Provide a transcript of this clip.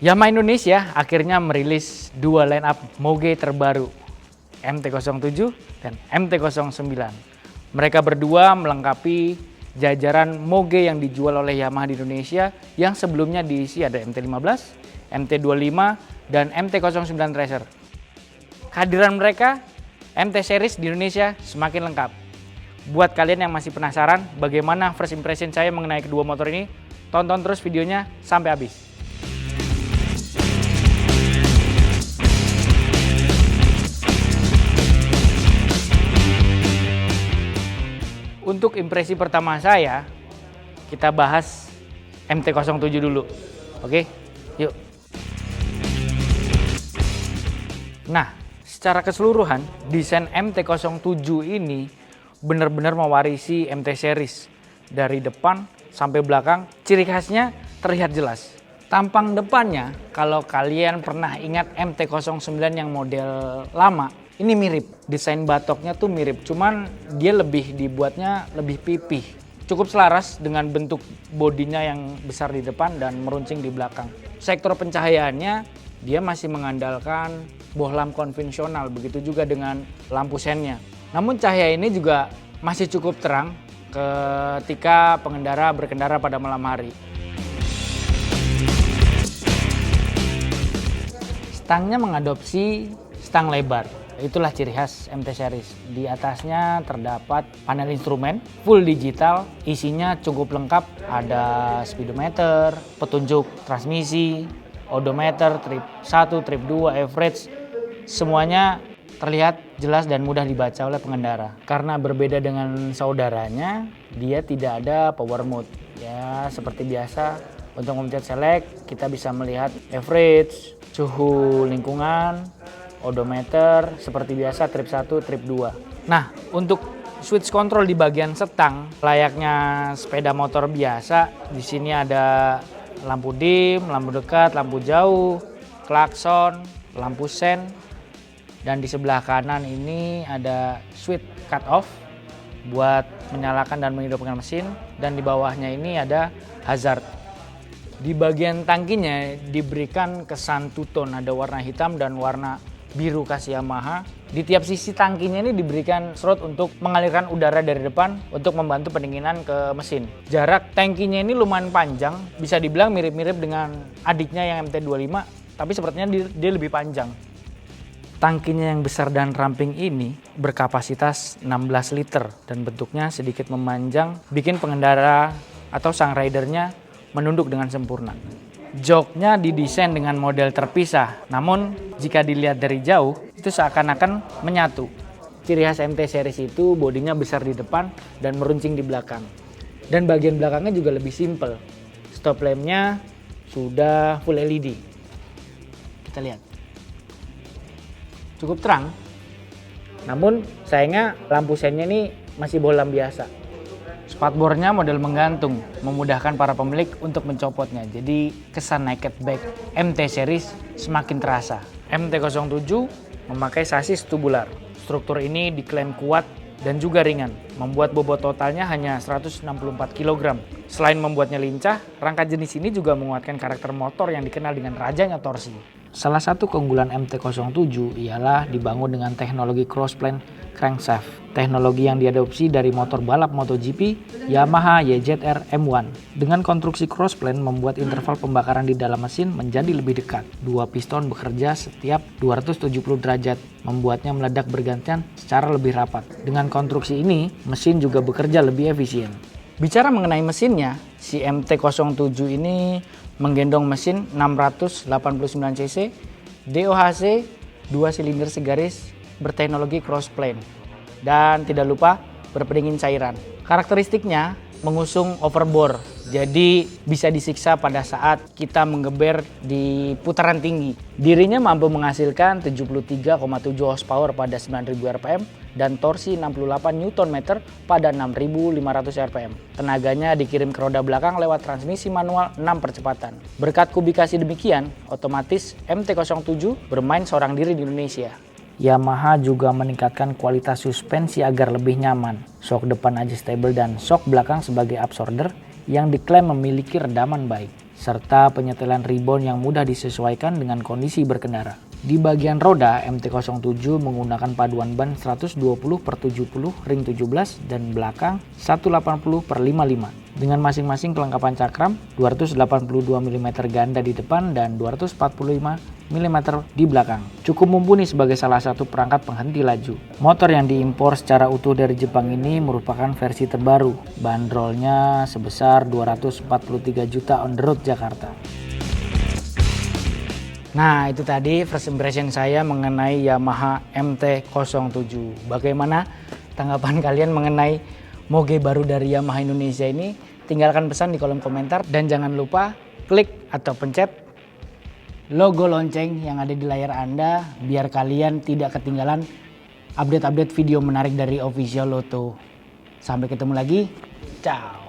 Yamaha Indonesia akhirnya merilis dua line up moge terbaru, MT-07 dan MT-09. Mereka berdua melengkapi jajaran moge yang dijual oleh Yamaha di Indonesia yang sebelumnya diisi ada MT-15, MT-25, dan MT-09 Tracer. Kehadiran mereka, MT Series di Indonesia semakin lengkap. Buat kalian yang masih penasaran bagaimana first impression saya mengenai kedua motor ini, tonton terus videonya sampai habis. Untuk impresi pertama saya, kita bahas MT-07 dulu. Oke, yuk. Nah, secara keseluruhan, desain MT-07 ini benar-benar mewarisi MT Series. Dari depan sampai belakang, ciri khasnya terlihat jelas. Tampang depannya, kalau kalian pernah ingat MT-09 yang model lama, ini mirip, desain batoknya tuh mirip, cuman dia dibuatnya lebih pipih. Cukup selaras dengan bentuk bodinya yang besar di depan dan meruncing di belakang. Sektor pencahayaannya, dia masih mengandalkan bohlam konvensional, begitu juga dengan lampu sennya. Namun cahaya ini juga masih cukup terang ketika pengendara berkendara pada malam hari. Stangnya mengadopsi stang lebar. Itulah ciri khas MT Series. Di atasnya terdapat panel instrumen full digital, isinya cukup lengkap. Ada speedometer, petunjuk transmisi, odometer, trip 1, trip 2, average. Semuanya terlihat jelas dan mudah dibaca oleh pengendara. Karena berbeda dengan saudaranya, dia tidak ada power mode. Ya, seperti biasa, untuk memencet select, kita bisa melihat average, suhu lingkungan, odometer, seperti biasa trip 1, trip 2. Nah, untuk switch control di bagian setang, layaknya sepeda motor biasa, di sini ada lampu dim, lampu dekat, lampu jauh, klakson, lampu sen, dan di sebelah kanan ini ada switch cut off buat menyalakan dan menghidupkan mesin, dan di bawahnya ini ada hazard. Di bagian tangkinya diberikan kesan two-tone, ada warna hitam dan warna biru khas Yamaha. Di tiap sisi tangkinya ini diberikan slot untuk mengalirkan udara dari depan untuk membantu pendinginan ke mesin. Jarak tangkinya ini lumayan panjang, bisa dibilang mirip-mirip dengan adiknya yang MT-25, tapi sepertinya dia lebih panjang. Tangkinya yang besar dan ramping ini berkapasitas 16 liter dan bentuknya sedikit memanjang, bikin pengendara atau sang ridernya menunduk dengan sempurna. Joknya didesain dengan model terpisah, namun jika dilihat dari jauh itu seakan-akan menyatu. Ciri khas MT Series itu bodinya besar di depan dan meruncing di belakang. Dan bagian belakangnya juga lebih simple. Stop lampnya sudah full LED. Kita lihat. Cukup terang. Namun sayangnya lampu sennya ini masih bohlam biasa. Spatbornya model menggantung, memudahkan para pemilik untuk mencopotnya. Jadi kesan naked bike MT Series semakin terasa. MT-07 memakai sasis tubular. Struktur ini diklaim kuat dan juga ringan, membuat bobot totalnya hanya 164 kg. Selain membuatnya lincah, rangka jenis ini juga menguatkan karakter motor yang dikenal dengan rajanya torsi. Salah satu keunggulan MT-07 ialah dibangun dengan teknologi crossplane crankshaft, teknologi yang diadopsi dari motor balap MotoGP Yamaha YZR M1. Dengan konstruksi crossplane membuat interval pembakaran di dalam mesin menjadi lebih dekat. Dua piston bekerja setiap 270 derajat, membuatnya meledak bergantian secara lebih rapat. Dengan konstruksi ini, mesin juga bekerja lebih efisien. Bicara mengenai mesinnya, si MT-07 ini menggendong mesin 689 cc, DOHC 2 silinder segaris berteknologi crossplane, dan tidak lupa berpendingin cairan. Karakteristiknya mengusung overbore, jadi bisa disiksa pada saat kita menggeber di putaran tinggi. Dirinya mampu menghasilkan 73,7 horsepower pada 9.000 rpm dan torsi 68 Nm pada 6.500 rpm. Tenaganya dikirim ke roda belakang lewat transmisi manual 6 percepatan. Berkat kubikasi demikian, otomatis MT-07 bermain seorang diri di Indonesia. Yamaha juga meningkatkan kualitas suspensi agar lebih nyaman. Shock depan adjustable dan shock belakang sebagai absorber yang diklaim memiliki redaman baik. serta penyetelan ribbon yang mudah disesuaikan dengan kondisi berkendara. Di bagian roda, MT-07 menggunakan paduan ban 120/70 ring 17 dan belakang 180/55 dengan masing-masing kelengkapan cakram 282 mm ganda di depan dan 245 mm di belakang. Cukup mumpuni sebagai salah satu perangkat penghenti laju. Motor yang diimpor secara utuh dari Jepang ini merupakan versi terbaru. Bandrolnya sebesar 243 juta on the road Jakarta. Nah, itu tadi first impression saya mengenai Yamaha MT-07. Bagaimana tanggapan kalian mengenai moge baru dari Yamaha Indonesia ini? Tinggalkan pesan di kolom komentar dan jangan lupa klik atau pencet logo lonceng yang ada di layar Anda biar kalian tidak ketinggalan update-update video menarik dari Official Lotto. Sampai ketemu lagi. Ciao.